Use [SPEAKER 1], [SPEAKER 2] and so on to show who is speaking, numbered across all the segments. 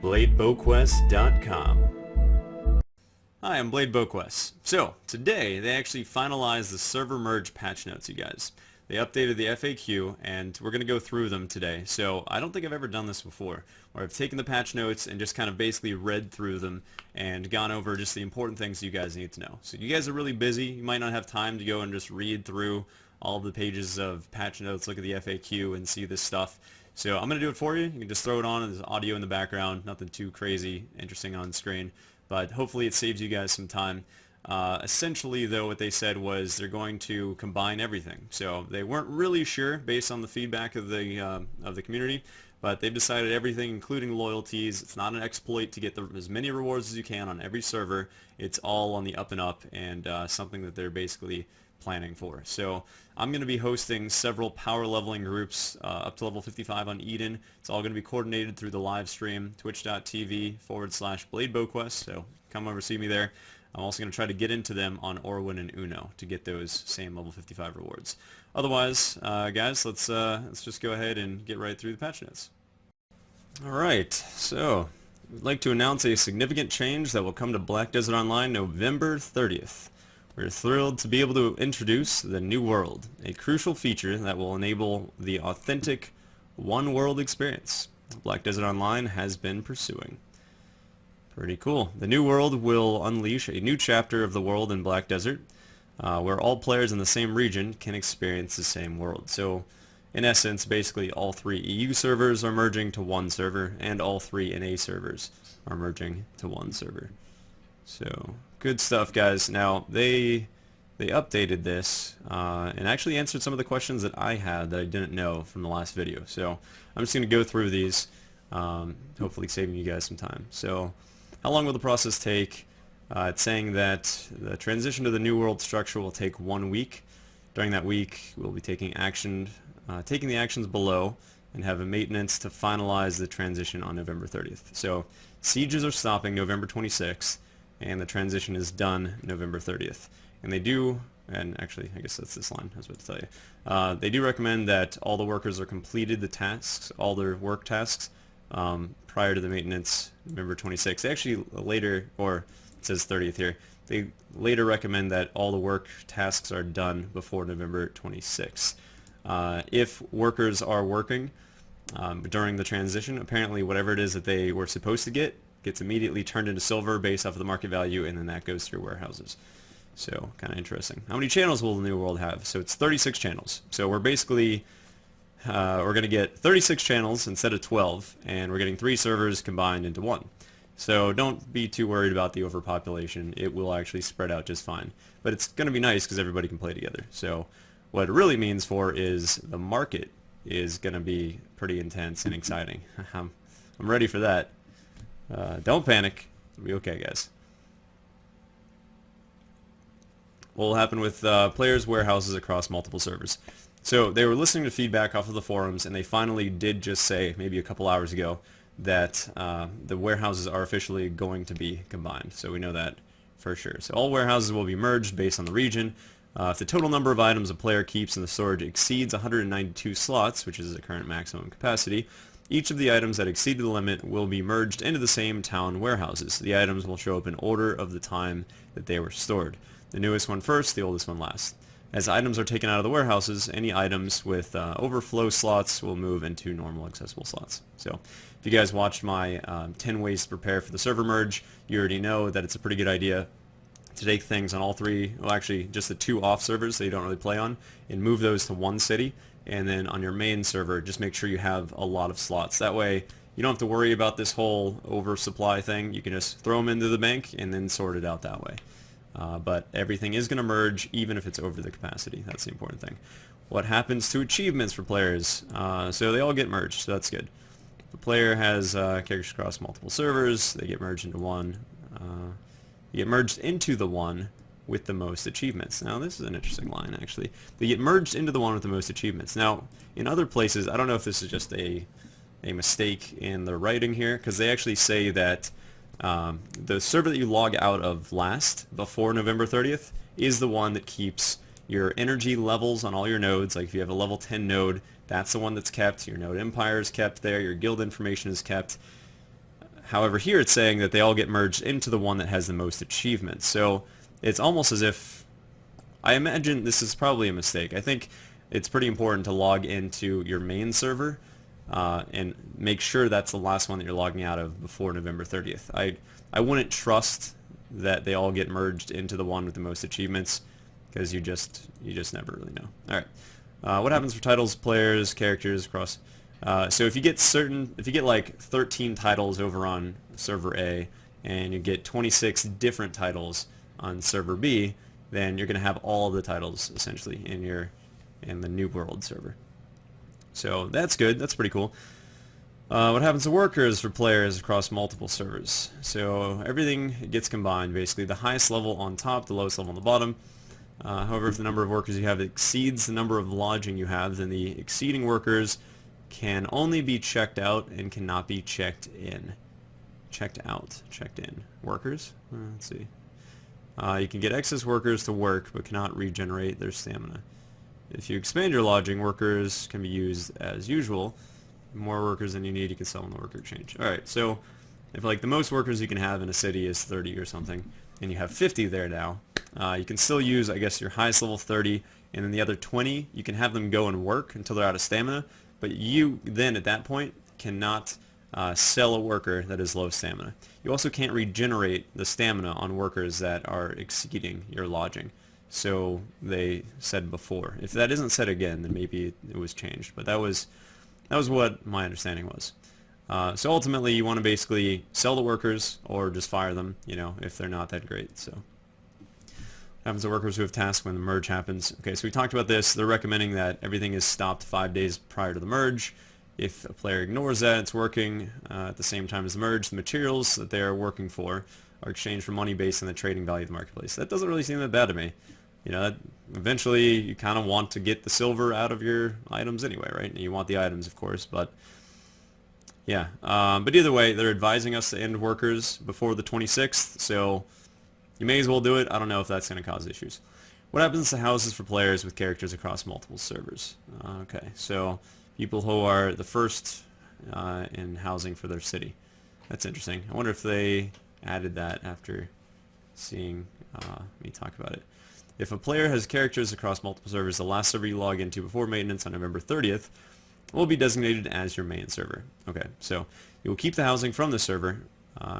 [SPEAKER 1] BladeBowQuest.com. Hi, I'm Blade BowQuest. So, today they actually finalized the server merge patch notes, you guys. They updated the FAQ, and we're going to go through them today. So, I don't think I've ever done this before, where I've taken the patch notes and just kind of basically read through them and gone over just the important things you guys need to know. So, you guys are really busy. You might not have time to go and just read through all the pages of patch notes, look at the FAQ, and see this stuff. So I'm going to do it for you. You can just throw it on, and there's audio in the background, nothing too crazy, interesting on screen, but hopefully it saves you guys some time. Essentially, though, what they said was they're going to combine everything. So they weren't really sure based on the feedback of the community, but they've decided everything, including loyalties. It's not an exploit to get as many rewards as you can on every server. It's all on the up and up, and something that they're basically planning for. So I'm going to be hosting several power leveling groups up to level 55 on Eden. It's all going to be coordinated through the live stream, twitch.tv/BladeBowQuest, so come over, see me there. I'm also going to try to get into them on Orwin and Uno to get those same level 55 rewards. Otherwise, guys, let's just go ahead and get right through the patch notes. Alright, so I'd like to announce a significant change that will come to Black Desert Online November 30th. We're thrilled to be able to introduce the New World, a crucial feature that will enable the authentic One World experience Black Desert Online has been pursuing. Pretty cool. The New World will unleash a new chapter of the world in Black Desert, where all players in the same region can experience the same world. So, in essence, basically all 3 EU servers are merging to one server, and all 3 NA servers are merging to one server. So, good stuff, guys. Now, they updated this and actually answered some of the questions that I had that I didn't know from the last video. So, I'm just going to go through these, hopefully saving you guys some time. So, how long will the process take? It's saying that the transition to the New World structure will take 1 week. During that week, we'll be taking the actions below and have a maintenance to finalize the transition on November 30th. So, sieges are stopping November 26th. And the transition is done November 30th. And they do, and actually I guess that's this line I was about to tell you, they do recommend that all the workers are completed the tasks, all their work tasks, prior to the maintenance November 26th. They actually later, or it says 30th here, they later recommend that all the work tasks are done before November 26th. If workers are working during the transition, apparently whatever it is that they were supposed to get gets immediately turned into silver based off of the market value, and then that goes through warehouses. So, kind of interesting. How many channels will the New World have? So it's 36 channels. So we're basically, we're going to get 36 channels instead of 12, and we're getting 3 servers combined into 1. So don't be too worried about the overpopulation. It will actually spread out just fine. But it's going to be nice because everybody can play together. So what it really means for is the market is going to be pretty intense and exciting. I'm ready for that. Don't panic. It'll be okay, guys. What will happen with players' warehouses across multiple servers? So they were listening to feedback off of the forums, and they finally did just say, maybe a couple hours ago, that the warehouses are officially going to be combined. So we know that for sure. So all warehouses will be merged based on the region. If the total number of items a player keeps in the storage exceeds 192 slots, which is the current maximum capacity, each of the items that exceed the limit will be merged into the same town warehouses. The items will show up in order of the time that they were stored. The newest one first, the oldest one last. As items are taken out of the warehouses, any items with overflow slots will move into normal accessible slots. So, if you guys watched my 10 ways to prepare for the server merge, you already know that it's a pretty good idea to take things on all 3, well actually just the 2 off servers that you don't really play on, and move those to one city. And then on your main server, just make sure you have a lot of slots. That way, you don't have to worry about this whole oversupply thing. You can just throw them into the bank and then sort it out that way. But everything is going to merge, even if it's over the capacity. That's the important thing. What happens to achievements for players? So they all get merged, so that's good. The player has characters across multiple servers. They get merged into one. They get merged into the one with the most achievements. Now this is an interesting line, actually. They get merged into the one with the most achievements. Now in other places, I don't know if this is just a mistake in the writing here, because they actually say that the server that you log out of last before November 30th is the one that keeps your energy levels on all your nodes. Like if you have a level 10 node, that's the one that's kept. Your node empire is kept there. Your guild information is kept. However, here it's saying that they all get merged into the one that has the most achievements. So it's almost as if, I imagine this is probably a mistake. I think it's pretty important to log into your main server and make sure that's the last one that you're logging out of before November 30th. I wouldn't trust that they all get merged into the one with the most achievements, because you just never really know. All right, what happens for titles, players, characters across? So if you get like 13 titles over on server A, and you get 26 different titles on server B, then you're going to have all of the titles essentially in the New World server. So that's good. That's pretty cool. What happens to workers for players across multiple servers? So everything gets combined, basically. The highest level on top, the lowest level on the bottom. However, if the number of workers you have exceeds the number of lodging you have, then the exceeding workers can only be checked out and cannot be checked in. Checked out. Checked in. Workers? Let's see. You can get excess workers to work, but cannot regenerate their stamina. If you expand your lodging, workers can be used as usual. More workers than you need, you can sell in the worker exchange. Alright, so if like the most workers you can have in a city is 30 or something, and you have 50 there now, you can still use, I guess, your highest level 30, and then the other 20, you can have them go and work until they're out of stamina, but you then at that point cannot sell a worker that is low stamina. You also can't regenerate the stamina on workers that are exceeding your lodging. So they said before. If that isn't said again, then maybe it was changed. But that was what my understanding was. So ultimately, you want to basically sell the workers or just fire them, you know, if they're not that great. So what happens to workers who have tasks when the merge happens? Okay, so we talked about this. They're recommending that everything is stopped 5 days prior to the merge. If a player ignores that, it's working at the same time as the merge. The materials that they are working for are exchanged for money based on the trading value of the marketplace. That doesn't really seem that bad to me. You know, that eventually you kind of want to get the silver out of your items anyway, right? And you want the items, of course, but yeah. But either way, they're advising us to end workers before the 26th, so you may as well do it. I don't know if that's going to cause issues. What happens to houses for players with characters across multiple servers? Okay, so people who are the first in housing for their city. That's interesting. I wonder if they added that after seeing me talk about it. If a player has characters across multiple servers, the last server you log into before maintenance on November 30th will be designated as your main server. Okay, so you will keep the housing from the server,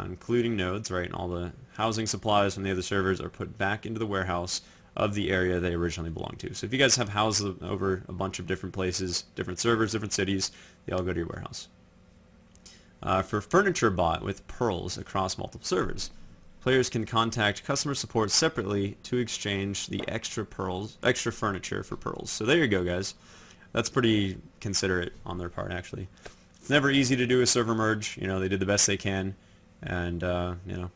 [SPEAKER 1] including nodes, right? And all the housing supplies from the other servers are put back into the warehouse of the area they originally belonged to. So if you guys have houses over a bunch of different places, different servers, different cities, they all go to your warehouse. For furniture bought with pearls across multiple servers, players can contact customer support separately to exchange the extra furniture for pearls. So there you go, guys. That's pretty considerate on their part, actually. It's never easy to do a server merge. You know, they did the best they can, and you know,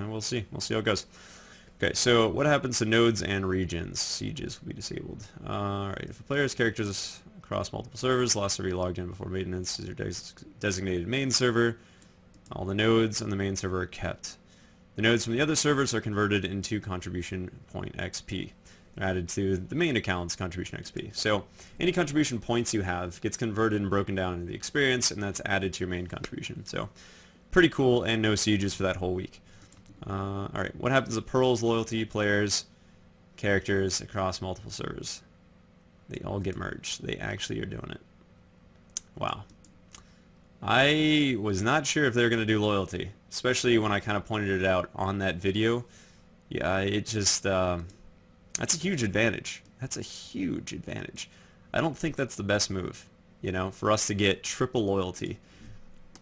[SPEAKER 1] we'll see. We'll see how it goes. Okay, so what happens to nodes and regions? Sieges will be disabled. Alright, if a player's characters across multiple servers, last server you logged in before maintenance is your designated main server. All the nodes on the main server are kept. The nodes from the other servers are converted into contribution point XP. They're added to the main account's contribution XP. So any contribution points you have gets converted and broken down into the experience, and that's added to your main contribution. So pretty cool, and no sieges for that whole week. Alright, what happens to Pearl's loyalty players, characters across multiple servers? They all get merged. They actually are doing it. Wow. I was not sure if they were going to do loyalty, especially when I kind of pointed it out on that video. Yeah, it just, that's a huge advantage. That's a huge advantage. I don't think that's the best move, you know, for us to get triple loyalty.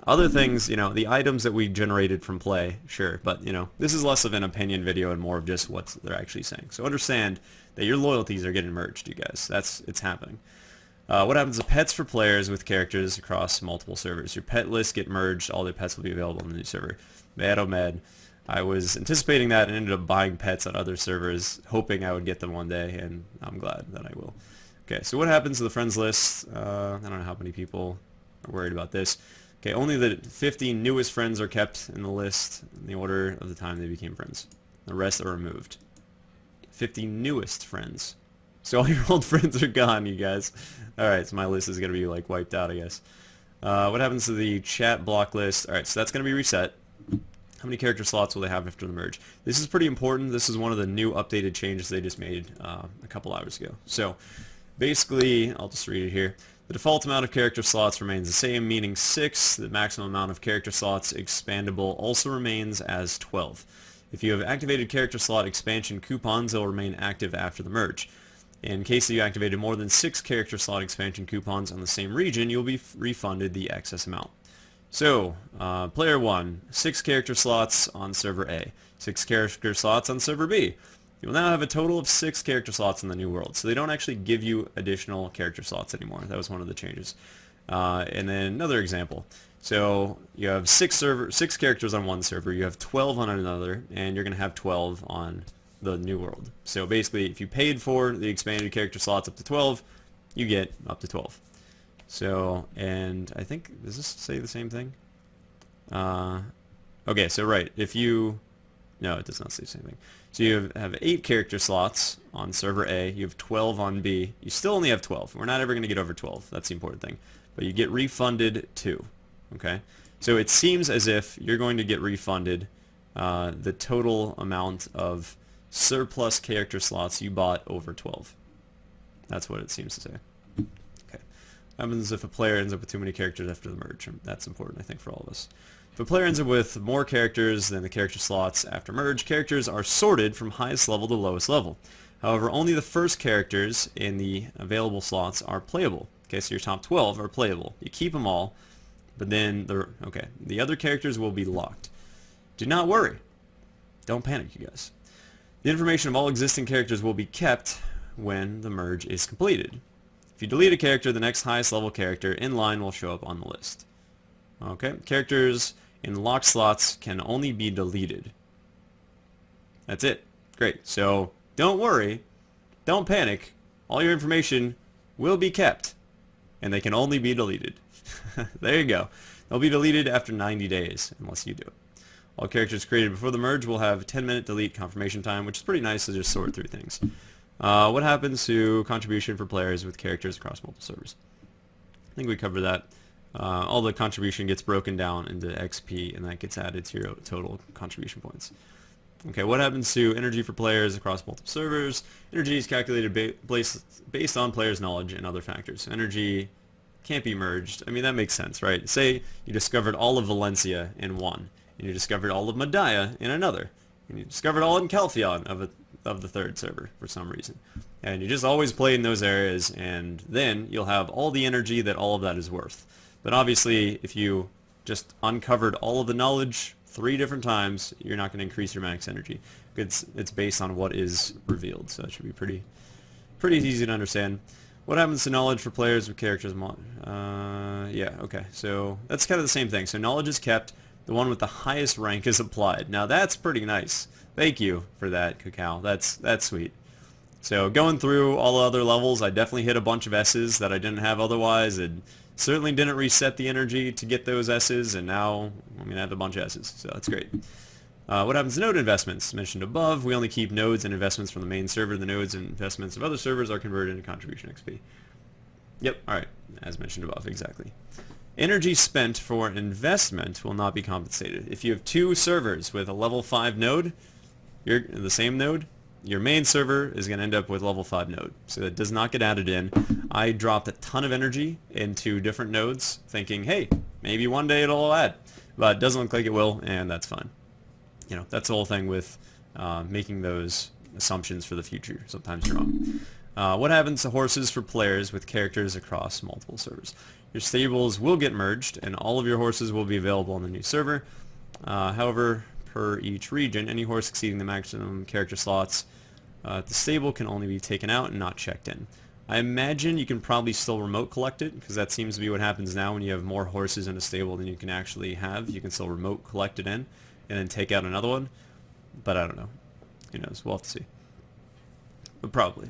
[SPEAKER 1] Other things, you know, the items that we generated from play, sure, but, you know, this is less of an opinion video and more of just what they're actually saying. So understand that your loyalties are getting merged, you guys. It's happening. What happens to pets for players with characters across multiple servers? Your pet lists get merged. All their pets will be available on the new server. Mad oh mad. I was anticipating that and ended up buying pets on other servers, hoping I would get them one day, and I'm glad that I will. Okay, so what happens to the friends list? I don't know how many people are worried about this. Okay, only the 50 newest friends are kept in the list in the order of the time they became friends. The rest are removed. 50 newest friends. So all your old friends are gone, you guys. Alright, so my list is going to be like wiped out, I guess. What happens to the chat block list? Alright, so that's going to be reset. How many character slots will they have after the merge? This is pretty important. This is one of the new updated changes they just made a couple hours ago. So basically, I'll just read it here. The default amount of character slots remains the same, meaning 6. The maximum amount of character slots expandable also remains as 12. If you have activated character slot expansion coupons, they'll remain active after the merge. In case you activated more than 6 character slot expansion coupons on the same region, you'll be refunded the excess amount. So, player 1, 6 character slots on server A, 6 character slots on server B. You will now have a total of 6 character slots in the new world. So they don't actually give you additional character slots anymore. That was one of the changes. And then another example. So you have 6 characters on one server, you have 12 on another, and you're going to have 12 on the new world. So basically, if you paid for the expanded character slots up to 12, you get up to 12. So, and I think, does this say the same thing? Okay, so right, if you, no, it does not say the same thing. So you have 8 character slots on server A, you have 12 on B, you still only have 12. We're not ever going to get over 12, that's the important thing. But you get refunded 2, okay? So it seems as if you're going to get refunded the total amount of surplus character slots you bought over 12. That's what it seems to say. What happens if a player ends up with too many characters after the merge? That's important, I think, for all of us. If a player ends up with more characters than the character slots after merge, characters are sorted from highest level to lowest level. However, only the first characters in the available slots are playable. Okay, so your top 12 are playable. You keep them all, but then the other characters will be locked. Do not worry. Don't panic, you guys. The information of all existing characters will be kept when the merge is completed. If you delete a character, the next highest level character in line will show up on the list. Okay, characters in locked slots can only be deleted. That's it. Great. So don't worry, don't panic. All your information will be kept, and they can only be deleted. There you go. They'll be deleted after 90 days, unless you do it. All characters created before the merge will have 10-minute delete confirmation time, which is pretty nice to just sort through things. What happens to contribution for players with characters across multiple servers? I think we covered that. All the contribution gets broken down into XP, and that gets added to your total contribution points. Okay, what happens to energy for players across multiple servers? Energy is calculated based on players' knowledge and other factors. Energy can't be merged. I mean, that makes sense, right? Say you discovered all of Valencia in one, and you discovered all of Madaya in another, and you discovered all in Calpheon of the third server for some reason. And you just always play in those areas, and then you'll have all the energy that all of that is worth. But obviously, if you just uncovered all of the knowledge 3 different times, you're not going to increase your max energy. It's based on what is revealed, so it should be pretty easy to understand. What happens to knowledge for players with characters? Yeah, okay, so that's kind of the same thing. So knowledge is kept. The one with the highest rank is applied. Now that's pretty nice. Thank you for that, Cacao. That's sweet. So going through all the other levels, I definitely hit a bunch of S's that I didn't have otherwise. It certainly didn't reset the energy to get those S's, and now I'm going to have a bunch of S's, so that's great. What happens to node investments? Mentioned above, we only keep nodes and investments from the main server. The nodes and investments of other servers are converted into contribution XP. Yep, alright, as mentioned above, exactly. Energy spent for investment will not be compensated. If you have 2 servers with a level 5 node, the same node, your main server is going to end up with level 5 node. So that does not get added in. I dropped a ton of energy into different nodes thinking, hey, maybe one day it'll add. But it doesn't look like it will, and that's fine. You know, that's the whole thing with making those assumptions for the future. Sometimes you're wrong. What happens to horses for players with characters across multiple servers? Your stables will get merged, and all of your horses will be available on the new server. However, per each region, any horse exceeding the maximum character slots at the stable can only be taken out and not checked in. I imagine you can probably still remote collect it, because that seems to be what happens now when you have more horses in a stable than you can actually have. You can still remote collect it in, and then take out another one. But I don't know. Who knows? We'll have to see. But probably.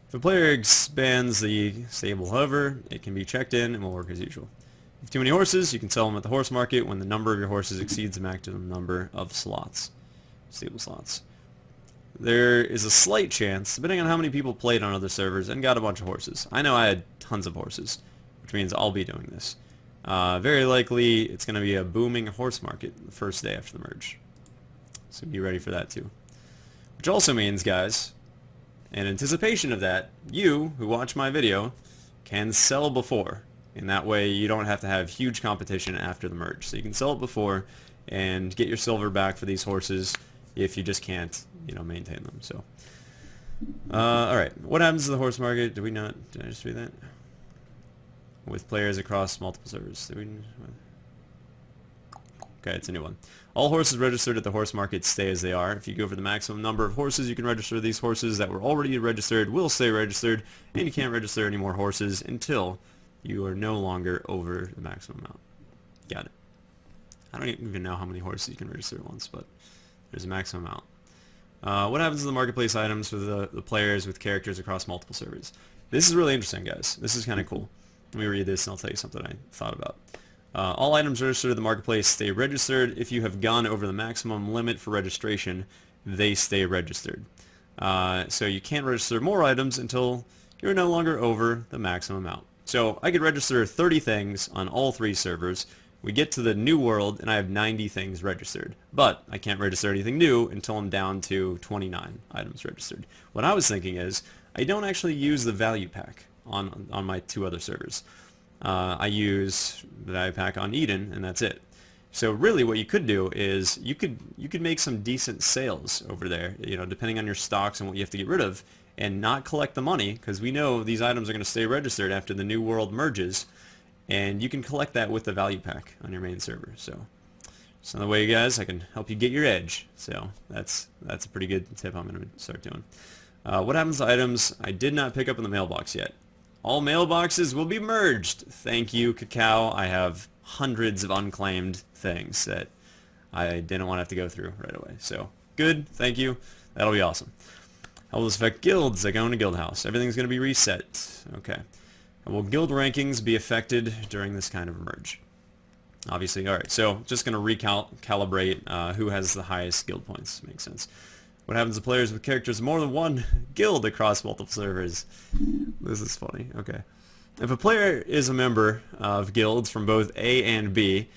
[SPEAKER 1] If a player expands the stable, however, it can be checked in and will work as usual. If you have too many horses, you can sell them at the horse market when the number of your horses exceeds the maximum number of slots. Stable slots. There is a slight chance, depending on how many people played on other servers and got a bunch of horses. I know I had tons of horses, which means I'll be doing this. Very likely it's going to be a booming horse market the first day after the merge. So be ready for that too. Which also means, guys, in anticipation of that, you, who watch my video, can sell before. And that way you don't have to have huge competition after the merge. So you can sell it before and get your silver back for these horses if you just can't, maintain them. So, alright. What happens to the horse market? Did I just read that? With players across multiple servers. Okay, it's a new one. All horses registered at the horse market stay as they are. If you go for the maximum number of horses you can register, these horses that were already registered will stay registered, and you can't register any more horses until you are no longer over the maximum amount. Got it. I don't even know how many horses you can register at once, but there's a maximum amount. What happens to the marketplace items for the players with characters across multiple servers? This is really interesting, guys. This is kind of cool. Let me read this and I'll tell you something I thought about. All items registered at the marketplace stay registered. If you have gone over the maximum limit for registration, they stay registered. So you can't register more items until you're no longer over the maximum amount. So I could register 30 things on all 3 servers. We get to the new world and I have 90 things registered. But I can't register anything new until I'm down to 29 items registered. What I was thinking is I don't actually use the value pack on my 2 other servers. I use the value pack on Eden, and that's it. So really what you could do is you could make some decent sales over there, depending on your stocks and what you have to get rid of, and not collect the money, because we know these items are going to stay registered after the new world merges, and you can collect that with the value pack on your main server. So another way, guys, I can help you get your edge. So that's a pretty good tip I'm going to start doing. What happens to items I did not pick up in the mailbox yet? All mailboxes will be merged. Thank you, Cacao. I have hundreds of unclaimed things that I didn't want to have to go through right away. So, good. Thank you. That'll be awesome. How will this affect guilds? I go into Guild House. Everything's going to be reset. Okay. Will guild rankings be affected during this kind of merge? Obviously. Alright, so just going to recalibrate who has the highest guild points. Makes sense. What happens to players with characters more than one guild across multiple servers? This is funny. Okay. If a player is a member of guilds from both A and B,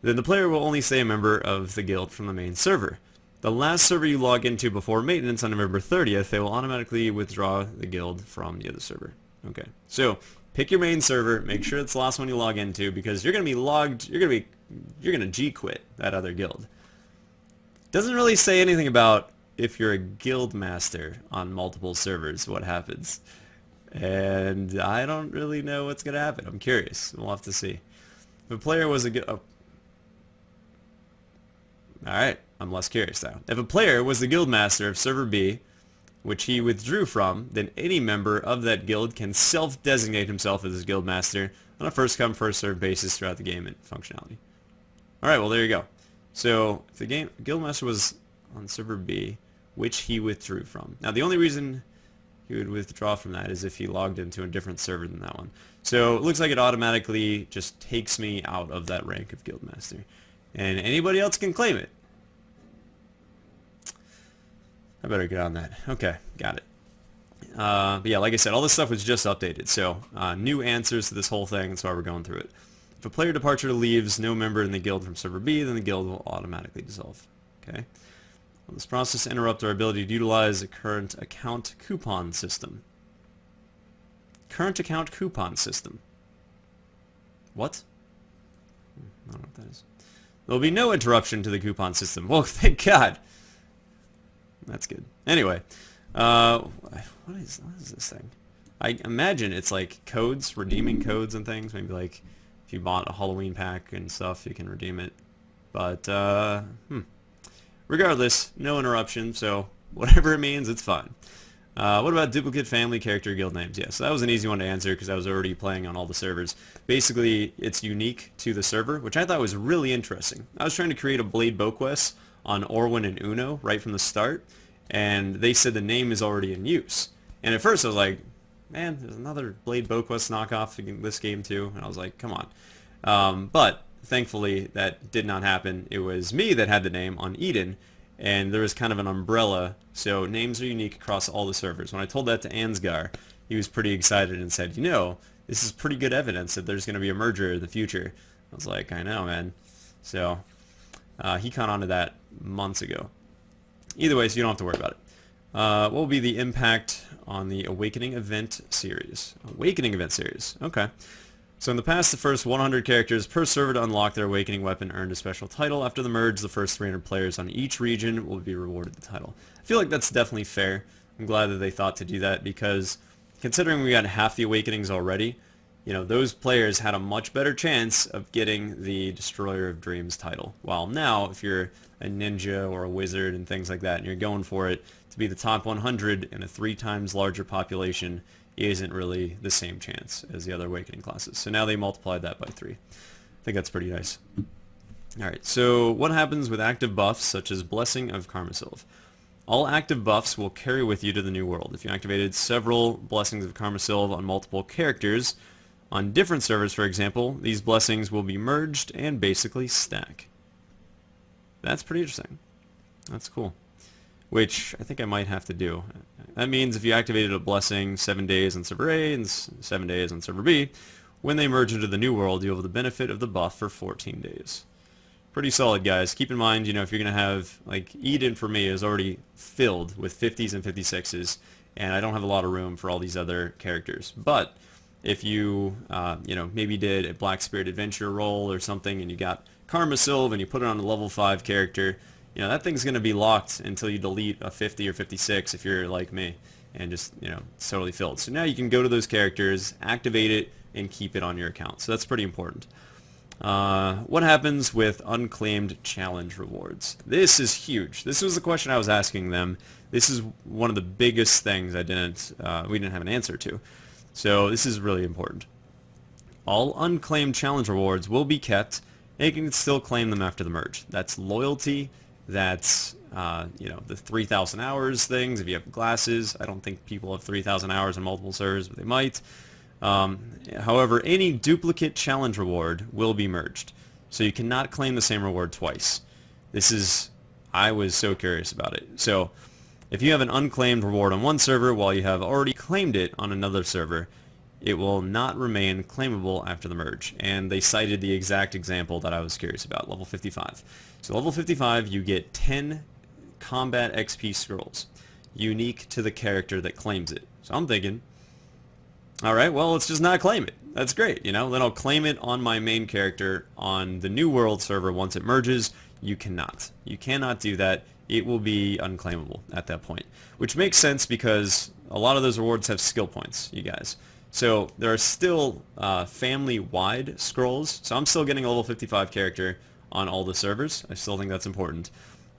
[SPEAKER 1] then the player will only stay a member of the guild from the main server. The last server you log into before maintenance on November 30th, they will automatically withdraw the guild from the other server. Okay. So, pick your main server, make sure it's the last one you log into, because you're going to be logged, you're going to G-quit that other guild. Doesn't really say anything about if you're a guild master on multiple servers, what happens. And I don't really know what's going to happen. I'm curious. We'll have to see. If a player was a Alright, I'm less curious now. If a player was the guild master of server B, which he withdrew from, then any member of that guild can self-designate himself as his guild master on a first-come, first-served basis throughout the game and functionality. Alright, well there you go. So, if the guild master was on server B, which he withdrew from. Now, the only reason he would withdraw from that is if he logged into a different server than that one. So, it looks like it automatically just takes me out of that rank of Guildmaster. And anybody else can claim it. I better get on that. Okay, got it. But yeah, like I said, all this stuff was just updated. So, new answers to this whole thing, that's why we're going through it. If a player departure leaves no member in the guild from server B, then the guild will automatically dissolve. Okay. Will this process interrupt our ability to utilize a current account coupon system? Current account coupon system. What? I don't know what that is. There will be no interruption to the coupon system. Well, thank God. That's good. Anyway, what is this thing? I imagine it's like codes, redeeming codes and things. Maybe like if you bought a Halloween pack and stuff, you can redeem it. But, regardless, no interruption, so whatever it means, it's fine. What about duplicate family character guild names? Yes, that was an easy one to answer because I was already playing on all the servers. Basically, it's unique to the server, which I thought was really interesting. I was trying to create a Blade Boquest on Orwin and Uno right from the start, and they said the name is already in use. And at first I was like, man, there's another Blade Boquest knockoff in this game too, and I was like, come on. But thankfully that did not happen. It was me that had the name on Eden, and there was kind of an umbrella, so names are unique across all the servers. When I told that to Ansgar, he was pretty excited and said, you know, this is pretty good evidence that there's going to be a merger in the future. I was like, I know, man. So he caught on to that months ago. Either way, so you don't have to worry about it. What will be the impact on the Awakening Event Series? Awakening Event Series. Okay. So in the past, the first 100 characters per server to unlock their Awakening weapon earned a special title. After the merge, the first 300 players on each region will be rewarded the title. I feel like that's definitely fair. I'm glad that they thought to do that because considering we got half the Awakenings already, you know, those players had a much better chance of getting the Destroyer of Dreams title. While now, if you're a ninja or a wizard and things like that, and you're going for it to be the top 100 in a 3 times larger population, isn't really the same chance as the other Awakening classes. So now they multiplied that by 3. I think that's pretty nice. Alright, so what happens with active buffs such as Blessing of Karmasilv? All active buffs will carry with you to the new world. If you activated several Blessings of Karmasilv on multiple characters, on different servers for example, these blessings will be merged and basically stack. That's pretty interesting. That's cool. Which I think I might have to do. That means if you activated a blessing 7 days on server A and 7 days on server B, when they merge into the new world, you'll have the benefit of the buff for 14 days. Pretty solid, guys. Keep in mind, you know, if you're going to have, like, Eden for me is already filled with 50s and 56s, and I don't have a lot of room for all these other characters. But if you, you know, maybe did a Black Spirit Adventure roll or something, and you got Karmasilv and you put it on a level 5 character, you know, that thing's going to be locked until you delete a 50 or 56 if you're like me, and just, you know, it's totally filled. So now you can go to those characters, activate it, and keep it on your account. So that's pretty important. What happens with unclaimed challenge rewards? This is huge. This was the question I was asking them. This is one of the biggest things we didn't have an answer to. So this is really important. All unclaimed challenge rewards will be kept, and you can still claim them after the merge. That's loyalty. That's, you know, the 3,000 hours things. If you have glasses, I don't think people have 3,000 hours on multiple servers, but they might. However, any duplicate challenge reward will be merged. So you cannot claim the same reward twice. This is, I was so curious about it. So if you have an unclaimed reward on one server while you have already claimed it on another server, it will not remain claimable after the merge. And they cited the exact example that I was curious about, level 55. So level 55, you get 10 combat XP scrolls, unique to the character that claims it. So I'm thinking, alright, well, let's just not claim it. That's great, you know? Then I'll claim it on my main character on the New World server once it merges. You cannot. You cannot do that. It will be unclaimable at that point. Which makes sense because a lot of those rewards have skill points, you guys. So there are still family-wide scrolls. So I'm still getting a level 55 character on all the servers. I still think that's important.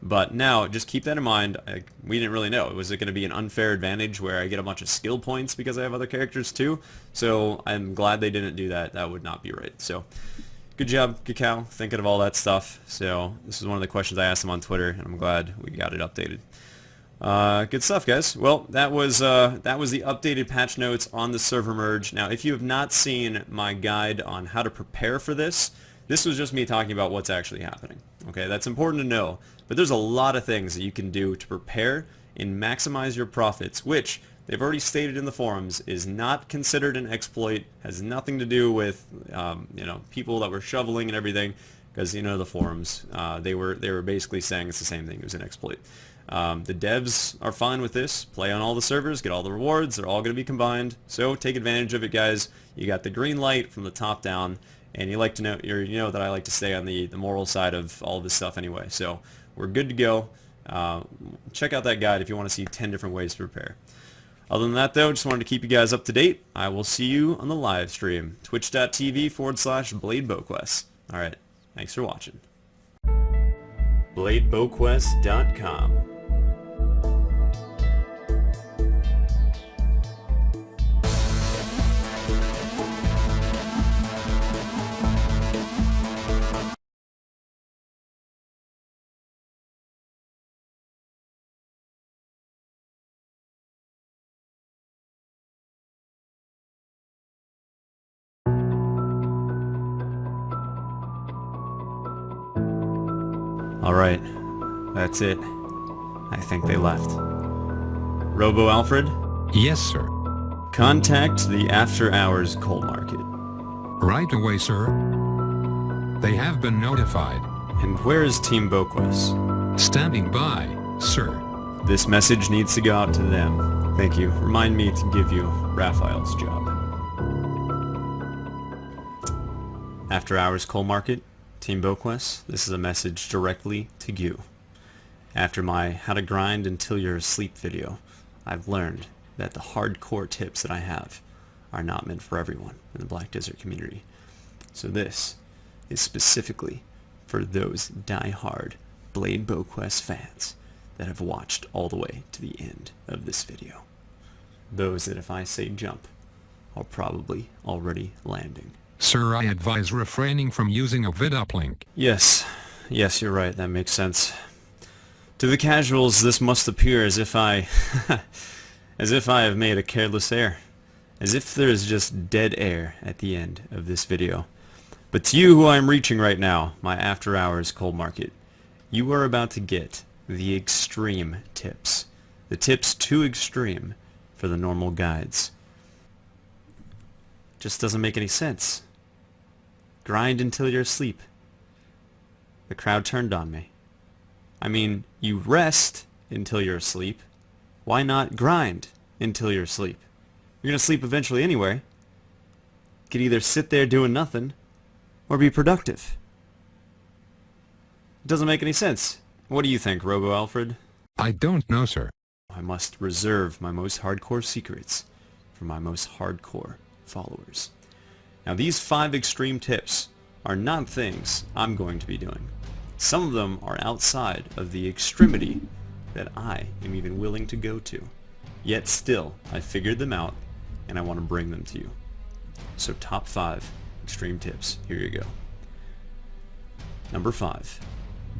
[SPEAKER 1] But now, just keep that in mind. We didn't really know. Was it going to be an unfair advantage where I get a bunch of skill points because I have other characters too? So I'm glad they didn't do that. That would not be right. So good job, Cacao, thinking of all that stuff. So this is one of the questions I asked them on Twitter, and I'm glad we got it updated. Good stuff, guys. Well, that was the updated patch notes on the server merge. Now, if you have not seen my guide on how to prepare for this, this was just me talking about what's actually happening. Okay, that's important to know. But there's a lot of things that you can do to prepare and maximize your profits, which they've already stated in the forums is not considered an exploit, has nothing to do with you know, people that were shoveling and everything, because you know the forums, they were basically saying it's the same thing. It was an exploit. The devs are fine with this. Play on all the servers, get all the rewards. They're all going to be combined. So take advantage of it, guys. You got the green light from the top down, and you like to know, you know that I like to stay on the moral side of all of this stuff anyway. So we're good to go. Check out that guide if you want to see 10 different ways to prepare. Other than that, though, just wanted to keep you guys up to date. I will see you on the live stream, twitch.tv/BladeBowQuest. All right, thanks for watching. BladeBowQuest.com. Alright, that's it. I think they left. Robo Alfred?
[SPEAKER 2] Yes, sir.
[SPEAKER 1] Contact the After Hours Coal Market.
[SPEAKER 2] Right away, sir. They have been notified.
[SPEAKER 1] And where is Team Boquist?
[SPEAKER 2] Standing by, sir.
[SPEAKER 1] This message needs to go out to them. Thank you. Remind me to give you Raphael's job. After Hours Coal Market, Team Boquist, this is a message directly to you. After my How to Grind Until You're Asleep video, I've learned that the hardcore tips that I have are not meant for everyone in the Black Desert community. So this is specifically for those die-hard Blade Boquest fans that have watched all the way to the end of this video. Those that if I say jump, are probably already landing.
[SPEAKER 2] Sir, I advise refraining from using a vid uplink.
[SPEAKER 1] Yes, you're right, that makes sense. To the casuals, this must appear as if I have made a careless error. As if there is just dead air at the end of this video. But to you who I'm reaching right now, my After Hours Coal Market, you are about to get the extreme tips. The tips too extreme for the normal guides. Just doesn't make any sense. Grind until you're asleep. The crowd turned on me. I mean, you rest until you're asleep. Why not grind until you're asleep? You're going to sleep eventually anyway. You could either sit there doing nothing or be productive. It doesn't make any sense. What do you think, Robo Alfred?
[SPEAKER 2] I don't know, sir.
[SPEAKER 1] I must reserve my most hardcore secrets for my most hardcore followers. Now, these 5 extreme tips are not things I'm going to be doing. Some of them are outside of the extremity that I am even willing to go to. Yet still, I figured them out, and I want to bring them to you. So top 5 extreme tips. Here you go. Number 5.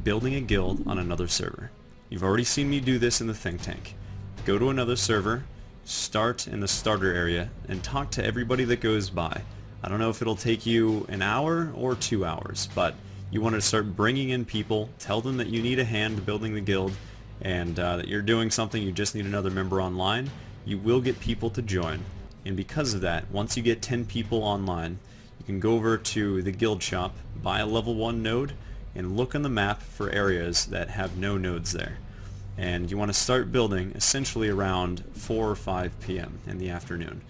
[SPEAKER 1] Building a guild on another server. You've already seen me do this in the think tank. Go to another server, start in the starter area, and talk to everybody that goes by. I don't know if it'll take you an hour or 2 hours, but you want to start bringing in people, tell them that you need a hand building the guild, and that you're doing something, you just need another member online. You will get people to join, and because of that, once you get 10 people online, you can go over to the guild shop, buy a level 1 node, and look on the map for areas that have no nodes there. And you want to start building essentially around 4 or 5 p.m. in the afternoon,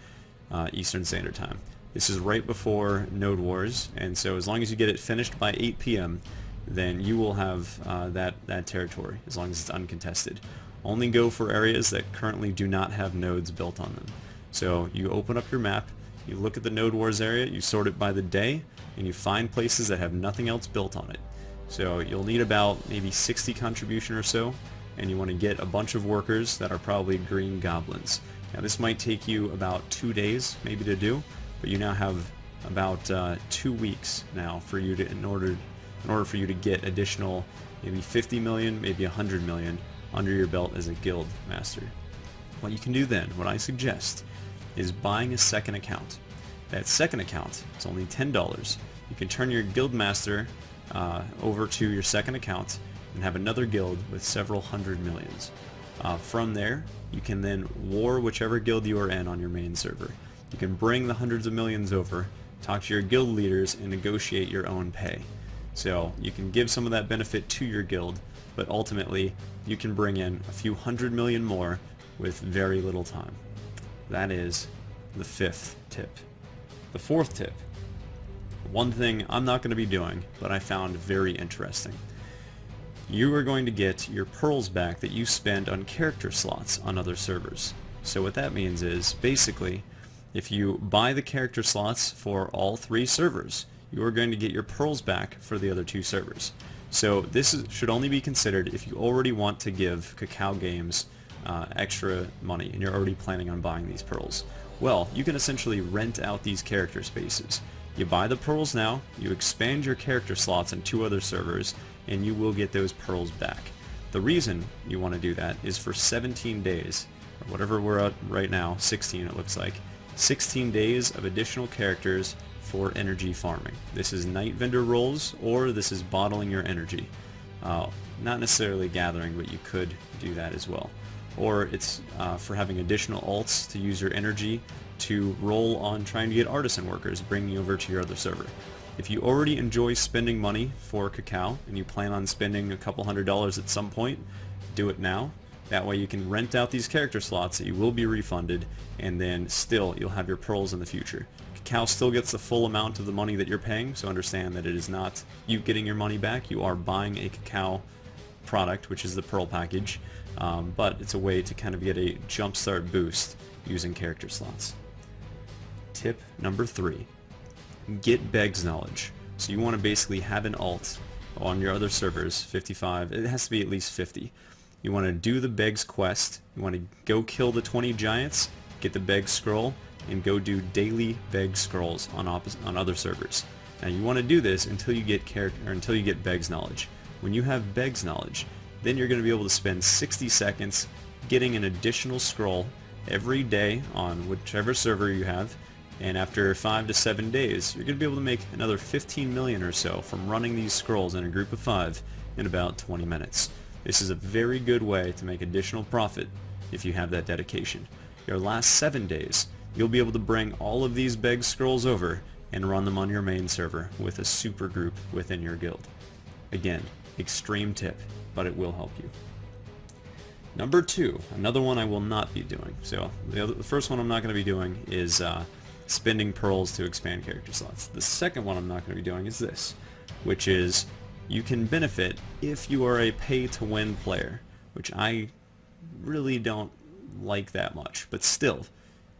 [SPEAKER 1] Eastern Standard Time. This is right before Node Wars, and so as long as you get it finished by 8 p.m., then you will have that territory, as long as it's uncontested. Only go for areas that currently do not have nodes built on them. So you open up your map, you look at the Node Wars area, you sort it by the day, and you find places that have nothing else built on it. So you'll need about maybe 60 contribution or so, and you want to get a bunch of workers that are probably green goblins. Now this might take you about 2 days maybe to do, but you now have about 2 weeks now for you to in order for you to get additional maybe 50 million, maybe 100 million under your belt as a guild master. What you can do then, what I suggest, is buying a second account. That second account, it's only $10. You can turn your guild master over to your second account and have another guild with several hundred millions. From there, you can then war whichever guild you are in on your main server. You can bring the hundreds of millions over, talk to your guild leaders, and negotiate your own pay. So you can give some of that benefit to your guild, but ultimately you can bring in a few 100 million more with very little time. That is the 5th tip. The 4th tip, one thing I'm not going to be doing, but I found very interesting. You are going to get your pearls back that you spend on character slots on other servers. So what that means is, basically, if you buy the character slots for all 3 servers, you are going to get your pearls back for the other 2 servers. So this should only be considered if you already want to give Cacao Games extra money and you're already planning on buying these pearls. Well, you can essentially rent out these character spaces. You buy the pearls now, you expand your character slots in 2 other servers, and you will get those pearls back. The reason you want to do that is for 17 days, or whatever we're at right now, 16 it looks like, 16 days of additional characters for energy farming. This is night vendor rolls, or this is bottling your energy. Not necessarily gathering, but you could do that as well. or it's for having additional alts to use your energy to roll on trying to get artisan workers, bringing over to your other server. If you already enjoy spending money for cacao and you plan on spending a couple $100s at some point, do it now. That way you can rent out these character slots that you will be refunded, and then still you'll have your pearls in the future. Cacao still gets the full amount of the money that you're paying, so understand that it is not you getting your money back. You are buying a cacao product, which is the pearl package, but it's a way to kind of get a jumpstart boost using character slots. Tip number 3. Get Beg's Knowledge. So you want to basically have an alt on your other servers, 55, it has to be at least 50. You want to do the Beg's quest, you want to go kill the 20 giants, get the Beg scroll, and go do daily Beg scrolls on other servers. Now you want to do this until you get Beg's Knowledge. When you have Beg's Knowledge, then you're going to be able to spend 60 seconds getting an additional scroll every day on whichever server you have, and after 5 to 7 days, you're going to be able to make another 15 million or so from running these scrolls in a group of 5 in about 20 minutes. This is a very good way to make additional profit if you have that dedication. Your last 7 days, you'll be able to bring all of these Beg scrolls over and run them on your main server with a super group within your guild. Again, extreme tip, but it will help you. Number 2, another one I will not be doing. So the first one I'm not going to be doing is spending pearls to expand character slots. The second one I'm not going to be doing is this, which is you can benefit if you are a pay-to-win player, which I really don't like that much, but still,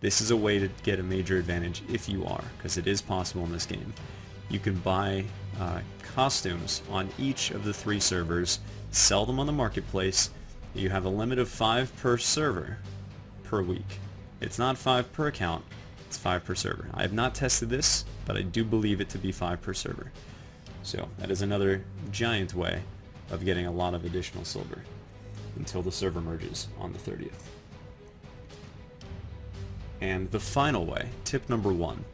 [SPEAKER 1] this is a way to get a major advantage if you are, because it is possible in this game. You can buy costumes on each of the 3 servers, sell them on the marketplace. You have a limit of 5 per server per week. It's not 5 per account, it's 5 per server. I have not tested this, but I do believe it to be 5 per server. So that is another giant way of getting a lot of additional silver until the server merges on the 30th. And the final way, tip number 1,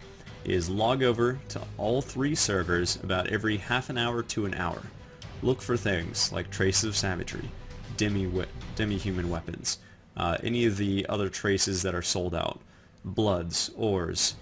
[SPEAKER 1] is log over to all 3 servers about every half an hour to an hour. Look for things like traces of savagery, demi-human weapons, any of the other traces that are sold out, bloods, ores,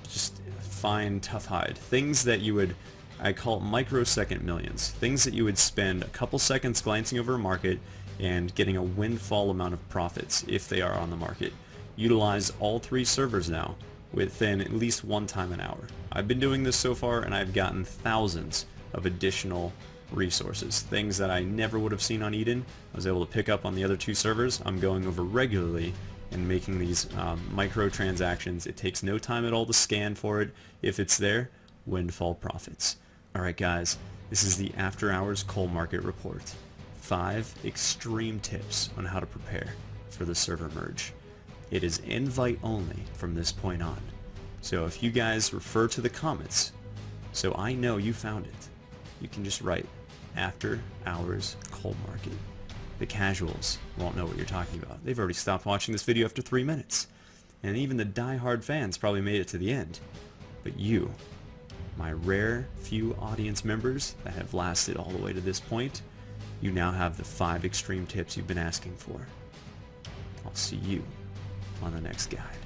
[SPEAKER 1] just fine tough hide, things that you would, I call it microsecond millions, things that you would spend a couple seconds glancing over a market and getting a windfall amount of profits if they are on the market. Utilize all 3 servers now within at least 1 time an hour. I've been doing this so far and I've gotten thousands of additional resources, things that I never would have seen on Eden. I was able to pick up on the other 2 servers. I'm going over regularly and making these microtransactions. It takes no time at all to scan for it. If it's there, windfall profits. Alright guys, this is the After Hours Coal Market Report. 5 extreme tips on how to prepare for the server merge. It is invite only from this point on. So if you guys refer to the comments, so I know you found it, you can just write After Hours Coal Market. The casuals won't know what you're talking about. They've already stopped watching this video after 3 minutes. And even the die-hard fans probably made it to the end. But you, my rare few audience members that have lasted all the way to this point, you now have the 5 extreme tips you've been asking for. I'll see you on the next guide.